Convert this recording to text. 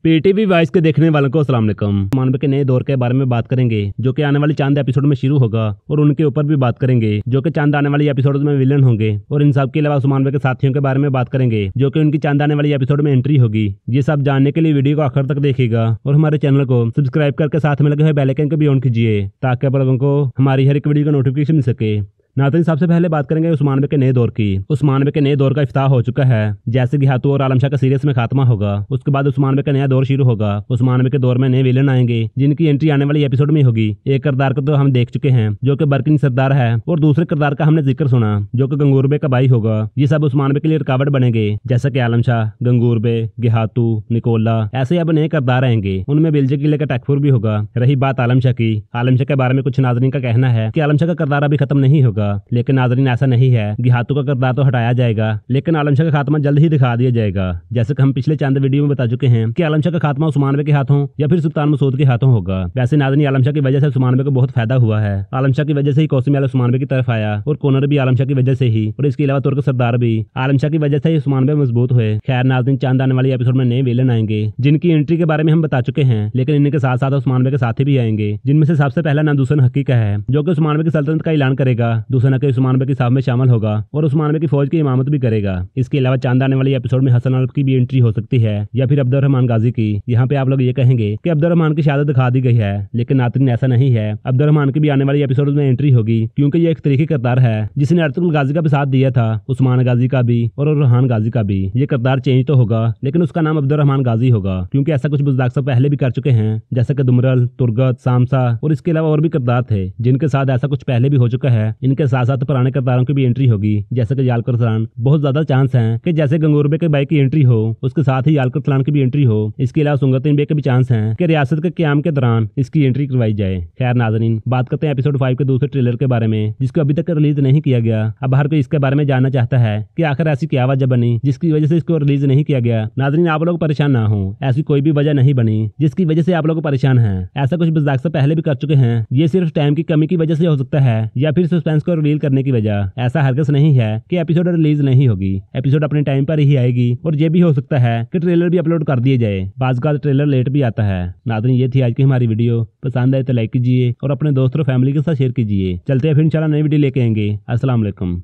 PTV voice के देखने वालों को अस्सलाम वालेकुम। मानव के नए दौर के बारे में बात करेंगे जो कि आने वाली चांद एपिसोड में शुरू होगा और उनके ऊपर भी बात करेंगे जो कि चांद आने वाली एपिसोड में विलन होंगे और इन सब के अलावा उस्मान के साथियों के बारे में बात करेंगे जो कि उनकी चांद आने वाली एपिसोड में एंट्री होगी। ये सब जानने के लिए वीडियो को आखिर तक देखिएगा और हमारे चैनल को सब्सक्राइब करके साथ में लगे हुए बेल आइकन को भी ऑन कीजिए ताकि आप लोगों को हमारी हर एक वीडियो का नोटिफिकेशन मिल सके। नाज़रीन, सबसे पहले बात करेंगे उस्मान के नए दौर की। उस्मान के नए दौर का इफ्ताह हो चुका है। जैसे कि हाथू और आलम शाह का सीरीज में खात्मा होगा, उसके बाद उस्मान का नया दौर शुरू होगा। उस्मान के दौर में नए विलन आएंगे जिनकी एंट्री आने वाली एपिसोड में होगी। एक किरदार को तो हम देख चुके हैं जो कि बरकिन सरदार है और दूसरे किरदार का हमने जिक्र सुना जो कि गंगूर का भाई होगा। ये सब उस्मान के लिए रुकावट बनेंगे जैसे कि आलम शाह, गंगूर गेहातू, निकोला, ऐसे अब नए किरदार आएंगे। उनमें बिल्जे किले का टैकफुर भी होगा। रही बात आलम शाह की, आलम शाह के बारे में कुछ नाजरीन का कहना है कि आलम शाह का किरदार अभी खत्म नहीं होगा, लेकिन नाजरीन ऐसा नहीं है। गेहातू का किरदार तो हटाया जाएगा लेकिन आलम शाह का खात्मा जल्द ही दिखा दिया जाएगा। जैसे कि हम पिछले चंद वीडियो में बता चुके हैं कि आलम शाह का खात्मा उस्मान के हाथों या फिर सुल्तान मसूद के हाथों होगा। वैसे नाज़रीन, आलम शाह की वजह से उस्मान को बहुत फायदा हुआ है। आलम शाह की वजह से ही कौसम उस्मान की तरफ आया और कोनर भी आलम शाह की वजह से ही, और इसके अलावा तुर्क सरदार भी आलम शाह की वजह से ही उस्मान मजबूत हुए। खैर नाज़रीन, चांद आने वाली एपिसोड में नए विलन आएंगे जिनकी एंट्री के बारे में हम बता चुके हैं, लेकिन इनके साथ साथ उस्मान के साथी भी आएंगे जिनमें से सबसे पहला नाम दूसरा हकीका है जो कि उस्मान की सल्तनत का ऐलान करेगा। दूसरा के उस्मान की साफ में शामिल होगा और उस्मान की फौज की इमामत भी करेगा। इसके अलावा चांद आने वाली एपिसोड में हसन अरब की भी एंट्री हो सकती है या फिर अब्दुर्रहमान गाजी की। यहाँ पे आप लोग ये कहेंगे कि अब्दुर्रहमान की शहादत दिखा दी गई है, लेकिन नाज़रीन ऐसा नहीं है। अब्दुर्रहमान की भी आने वाली एपिसोड में एंट्री होगी क्योंकि ये एक तरीके किरदार है जिसने अर्तुगरुल गाजी का भी साथ दिया था, उस्मान गाजी का भी और रुहान गाजी का भी। ये किरदार चेंज तो होगा लेकिन उसका नाम अब्दुर्रहमान गाजी होगा क्योंकि ऐसा कुछ बुज़दाक सब पहले भी कर चुके हैं जैसे कि दुमरल, तुर्गत, सामसा और इसके अलावा और भी किरदार थे जिनके साथ ऐसा कुछ पहले भी हो चुका है। इनके साथ साथ पुराने किरदारों की भी एंट्री होगी जैसे कि यालकर सलान। बहुत ज्यादा चांस है कि जैसे गंगूर के भाई की एंट्री हो उसके साथ ही यालकर सलान की भी एंट्री हो। इसके अलावा सुंगतन बे के भी चांस हैं कि रियासत के क़याम के दौरान इसकी एंट्री करवाई जाए। खैर नाज़रीन, बात करते हैं एपिसोड 5 के दूसरे ट्रेलर के बारे में जिसको अभी तक रिलीज नहीं किया गया। अब हर कोई इसके बारे में जानना चाहता है कि आखिर ऐसी क्या वजह बनी जिसकी वजह से इसको रिलीज नहीं किया गया। नाज़रीन, आप लोग परेशान ना हो, ऐसी कोई भी वजह नहीं बनी जिसकी वजह से आप लोग परेशान हैं। ऐसा कुछ बुज़दाक से पहले भी कर चुके हैं। ये सिर्फ टाइम की कमी की वजह से हो सकता है या फिर सस्पेंस को रिवील करने की वजह। ऐसा हरगिज़ नहीं है कि एपिसोड रिलीज नहीं होगी। एपिसोड अपने टाइम पर ही आएगी और ये भी हो सकता है कि ट्रेलर भी अपलोड कर दिए जाए। बाज़ का ट्रेलर लेट भी आता है। नाज़रीन, ये थी आज की हमारी वीडियो। पसंद आए तो लाइक कीजिए और अपने दोस्तों और फैमिली के साथ शेयर कीजिए। चलते हैं फिर इंशाल्लाह नई वीडियो लेके आएंगे। अस्सलाम वालेकुम।